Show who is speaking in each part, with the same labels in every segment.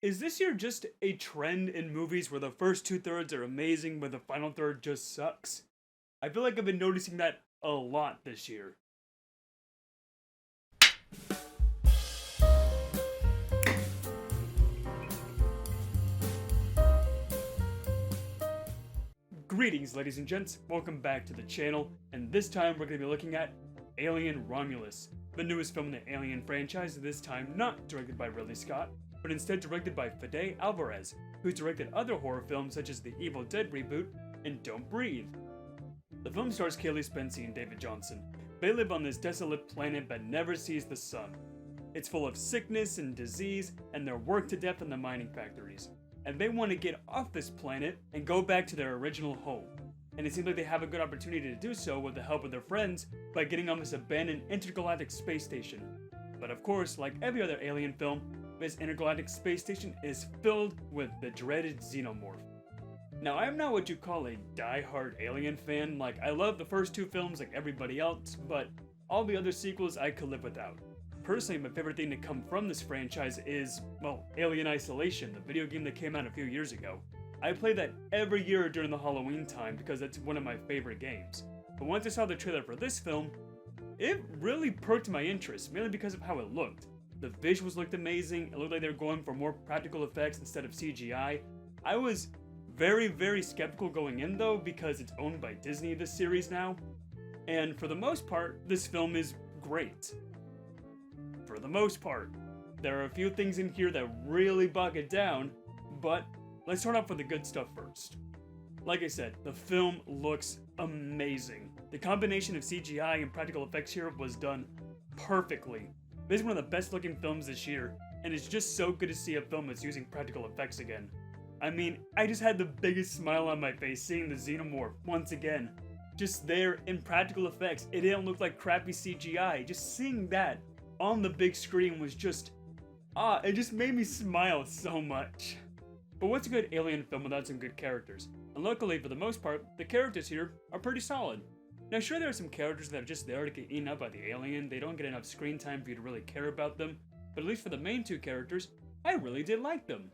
Speaker 1: Is this year just a trend in movies where the first two-thirds are amazing but the final third just sucks? I feel like I've been noticing that a lot this year. Greetings, ladies and gents, welcome back to the channel, and this time we're going to be looking at Alien Romulus, the newest film in the Alien franchise, this time not directed by Ridley Scott, but instead directed by Fede Alvarez, who's directed other horror films such as the Evil Dead reboot and Don't Breathe. The film stars Kaylee Spencer and David Johnson. They live on this desolate planet that never sees the sun. It's full of sickness and disease, and they're worked to death in the mining factories. And they want to get off this planet and go back to their original home. And it seems like they have a good opportunity to do so with the help of their friends by getting on this abandoned intergalactic space station. But of course, like every other Alien film, this intergalactic space station is filled with the dreaded xenomorph. Now, I am not what you call a die-hard Alien fan. Like, I love the first two films like everybody else, but all the other sequels I could live without. Personally, my favorite thing to come from this franchise is, well, Alien Isolation, the video game that came out a few years ago. I play that every year during the Halloween time because it's one of my favorite games. But once I saw the trailer for this film, it really perked my interest, mainly because of how it looked. The visuals looked amazing, it looked like they were going for more practical effects instead of CGI. I was very skeptical going in though, because it's owned by Disney, this series now. And for the most part, this film is great. For the most part. There are a few things in here that really bog it down, but let's start off with the good stuff first. Like I said, the film looks amazing. The combination of CGI and practical effects here was done perfectly. This is one of the best looking films this year, and it's just so good to see a film that's using practical effects again. I mean, I just had the biggest smile on my face seeing the xenomorph once again. Just there in practical effects, it didn't look like crappy CGI. Just seeing that on the big screen was just, it just made me smile so much. But what's a good Alien film without some good characters? And luckily, for the most part, the characters here are pretty solid. Now sure, there are some characters that are just there to get eaten up by the alien, they don't get enough screen time for you to really care about them, but at least for the main two characters, I really did like them.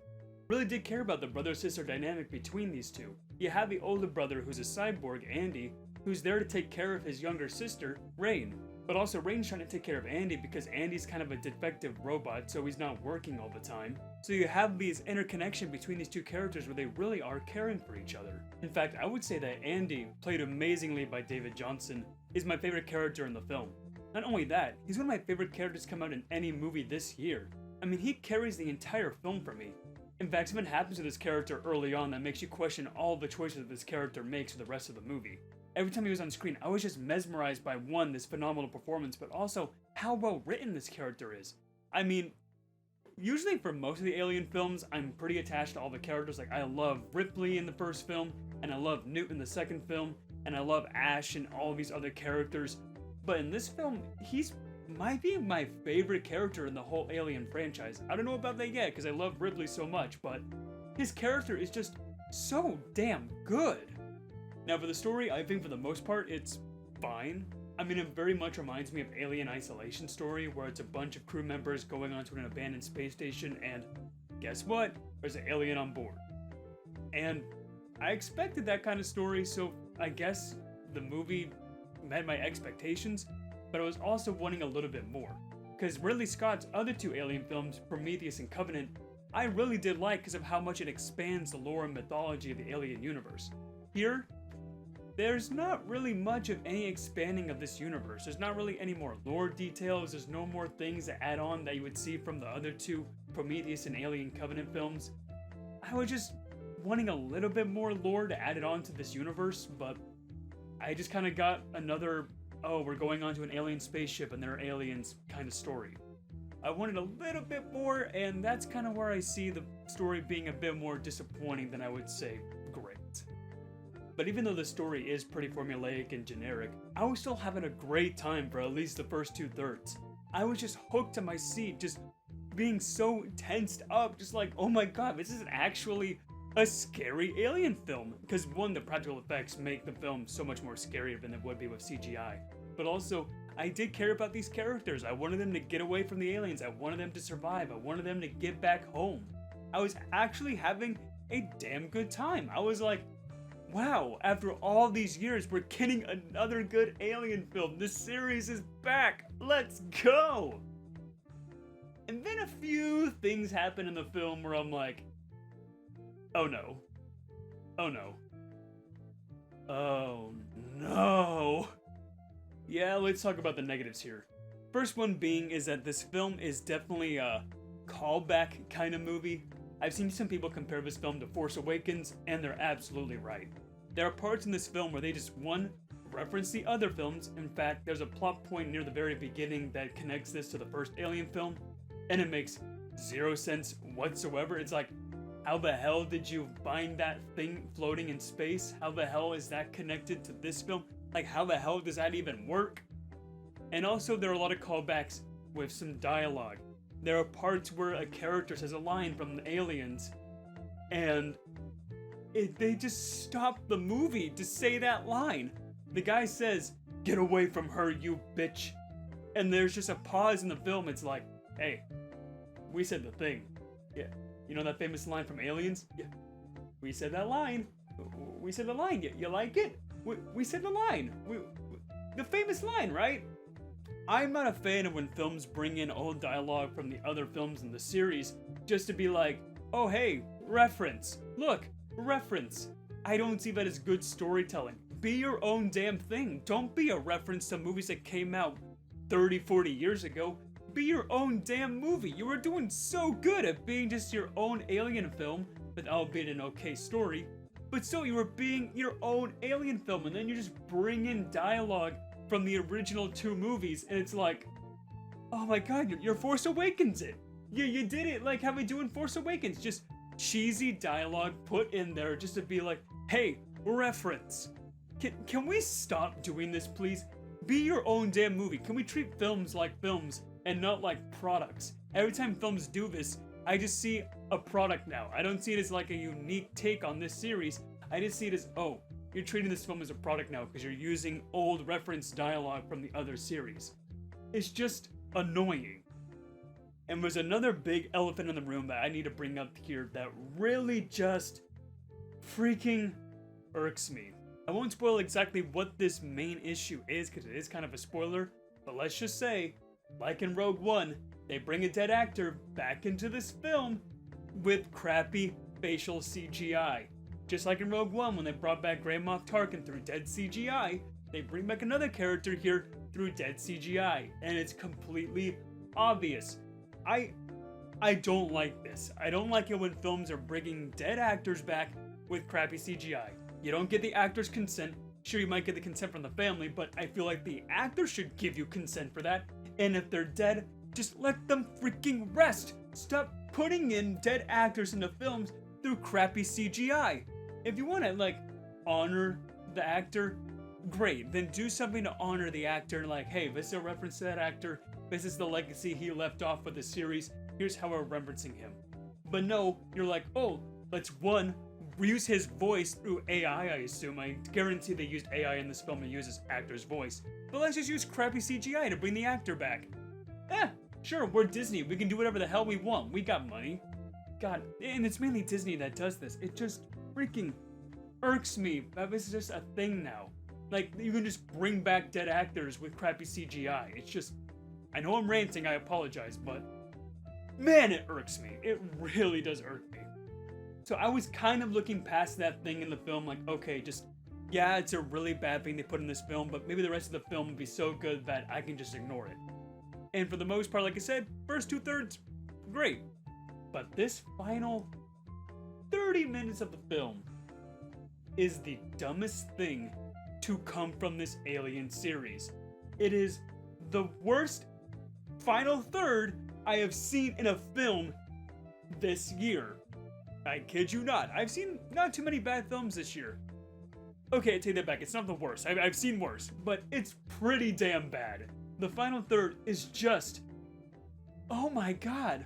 Speaker 1: Really did care about the brother-sister dynamic between these two. You have the older brother who's a cyborg, Andy, who's there to take care of his younger sister, Rain. But also Rain's trying to take care of Andy because Andy's kind of a defective robot, so he's not working all the time. So you have these interconnection between these two characters where they really are caring for each other. In fact, I would say that Andy, played amazingly by David Johnson, is my favorite character in the film. Not only that, he's one of my favorite characters to come out in any movie this year. I mean, he carries the entire film for me. In fact, something happens to this character early on that makes you question all the choices that this character makes for the rest of the movie. Every time he was on screen, I was just mesmerized by one, this phenomenal performance, but also how well written this character is. I mean, usually for most of the Alien films, I'm pretty attached to all the characters. Like, I love Ripley in the first film, and I love Newt in the second film, and I love Ash and all these other characters. But in this film, he's might be my favorite character in the whole Alien franchise. I don't know about that yet, because I love Ripley so much, but his character is just so damn good. Now for the story, I think for the most part, it's fine. I mean, it very much reminds me of Alien Isolation story, where it's a bunch of crew members going onto an abandoned space station, and guess what? There's an alien on board. And I expected that kind of story, so I guess the movie met my expectations, but I was also wanting a little bit more. Because Ridley Scott's other two Alien films, Prometheus and Covenant, I really did like because of how much it expands the lore and mythology of the Alien universe. Here, there's not really much of any expanding of this universe. There's not really any more lore details, there's no more things to add on that you would see from the other two Prometheus and Alien Covenant films. I was just wanting a little bit more lore to add it on to this universe, but I just kind of got another, oh, we're going onto an alien spaceship and there are aliens kind of story. I wanted a little bit more, and that's kind of where I see the story being a bit more disappointing than I would say great. But even though the story is pretty formulaic and generic, I was still having a great time for at least the first two-thirds. I was just hooked to my seat, just being so tensed up, just like, oh my god, this is actually a scary alien film. Because one, the practical effects make the film so much more scarier than it would be with CGI. But also, I did care about these characters. I wanted them to get away from the aliens. I wanted them to survive. I wanted them to get back home. I was actually having a damn good time. I was like, wow, after all these years, we're getting another good Alien film. This series is back. Let's go. And then a few things happen in the film where I'm like, oh no. Oh no. Oh no. Yeah, let's talk about the negatives here. First one being is that this film is definitely a callback kind of movie. I've seen some people compare this film to Force Awakens, and they're absolutely right. There are parts in this film where they just, one, reference the other films. In fact, there's a plot point near the very beginning that connects this to the first Alien film, and it makes zero sense whatsoever. It's like, how the hell did you find that thing floating in space? How the hell is that connected to this film? Like, how the hell does that even work? And also, there are a lot of callbacks with some dialogue. There are parts where a character says a line from the Aliens, and they just stop the movie to say that line. The guy says, "Get away from her, you bitch." And there's just a pause in the film. It's like, hey, we said the thing. Yeah, you know that famous line from Aliens? Yeah, we said that line. We said the line. You like it? We said the line. The famous line, right? I'm not a fan of when films bring in old dialogue from the other films in the series just to be like, oh hey, reference. Look, reference. I don't see that as good storytelling. Be your own damn thing. Don't be a reference to movies that came out 30, 40 years ago. Be your own damn movie. You were doing so good at being just your own Alien film, with albeit an okay story, but still you were being your own Alien film, and then you just bring in dialogue from the original two movies, and it's like, oh my god, you're Force Awakens it. You did it like how we do in Force Awakens. Just cheesy dialogue put in there just to be like, hey, reference. Can we stop doing this, please? Be your own damn movie. Can we treat films like films and not like products? Every time films do this, I just see a product now. I don't see it as like a unique take on this series. I just see it as, oh, you're treating this film as a product now because you're using old reference dialogue from the other series. It's just annoying. And there's another big elephant in the room that I need to bring up here that really just freaking irks me. I won't spoil exactly what this main issue is because it is kind of a spoiler, but let's just say, like in Rogue One, they bring a dead actor back into this film with crappy facial CGI. Just like in Rogue One, when they brought back Grand Moff Tarkin through dead CGI, they bring back another character here through dead CGI, and it's completely obvious. I don't like this. I don't like it when films are bringing dead actors back with crappy CGI. You don't get the actor's consent. Sure, you might get the consent from the family, but I feel like the actor should give you consent for that. And if they're dead, just let them freaking rest. Stop putting in dead actors into films through crappy CGI. If you want to, like, honor the actor, great. Then do something to honor the actor. Like, hey, this is a reference to that actor. This is the legacy he left off with the series. Here's how we're referencing him. But no, you're like, oh, let's reuse his voice through AI, I assume. I guarantee they used AI in this film and uses actor's voice. But let's just use crappy CGI to bring the actor back. Sure, we're Disney. We can do whatever the hell we want. We got money. God, and it's mainly Disney that does this. It just freaking irks me that this is just a thing now. Like, you can just bring back dead actors with crappy CGI. It's just, I know I'm ranting, I apologize, but man, it irks me. It really does irk me. So I was kind of looking past that thing in the film, like, okay, just, yeah, it's a really bad thing they put in this film, but maybe the rest of the film would be so good that I can just ignore it. And for the most part, like I said, first 2/3, great. But this final 30 minutes of the film is the dumbest thing to come from this Alien series. It is the worst final third I have seen in a film this year. I kid you not. I've seen not too many bad films this year. Okay, I take that back. It's not the worst. I've seen worse, but it's pretty damn bad. The final third is just, oh my god.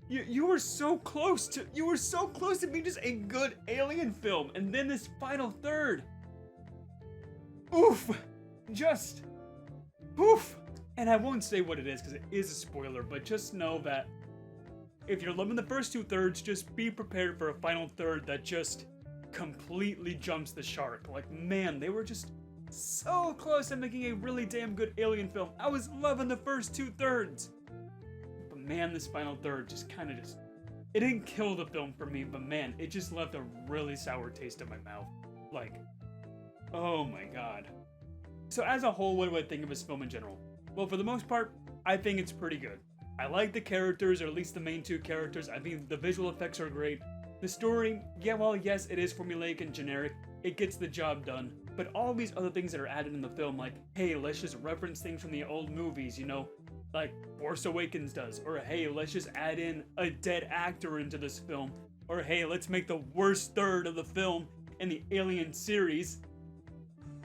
Speaker 1: You were so close to being just a good Alien film, and then this final third. Oof. Just oof. And I won't say what it is because it is a spoiler, but just know that if you're loving the first 2/3, just be prepared for a final third that just completely jumps the shark. Like, man, they were just so close to making a really damn good Alien film. I was loving the first 2/3. But man, this final third just kind of it didn't kill the film for me, but man, it just left a really sour taste in my mouth. Like, oh my god. So as a whole, what do I think of this film in general? Well, for the most part, I think it's pretty good. I like the characters, or at least the main two characters. I think the visual effects are great. The story, yeah, well, yes, it is formulaic and generic. It gets the job done. But all these other things that are added in the film, like, hey, let's just reference things from the old movies, you know, like Force Awakens does. Or, hey, let's just add in a dead actor into this film. Or, hey, let's make the worst third of the film in the Alien series.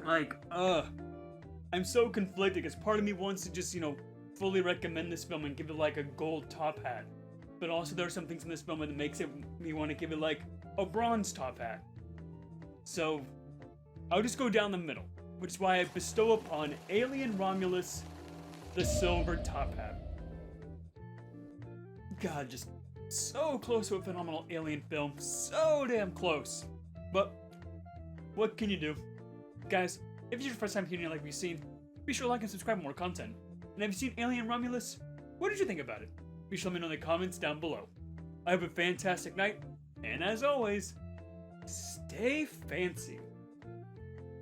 Speaker 1: Like, I'm so conflicted because part of me wants to just, you know, fully recommend this film and give it like a gold top hat. But also there are some things in this film that makes me want to give it like a bronze top hat. So I'll just go down the middle, which is why I bestow upon Alien Romulus the silver top hat. God, just so close to a phenomenal Alien film. So damn close. But what can you do? Guys, if it's your first time hearing like we've seen, be sure to like and subscribe for more content. And have you seen Alien Romulus? What did you think about it? Be sure to let me know in the comments down below. I have a fantastic night, and as always, stay fancy.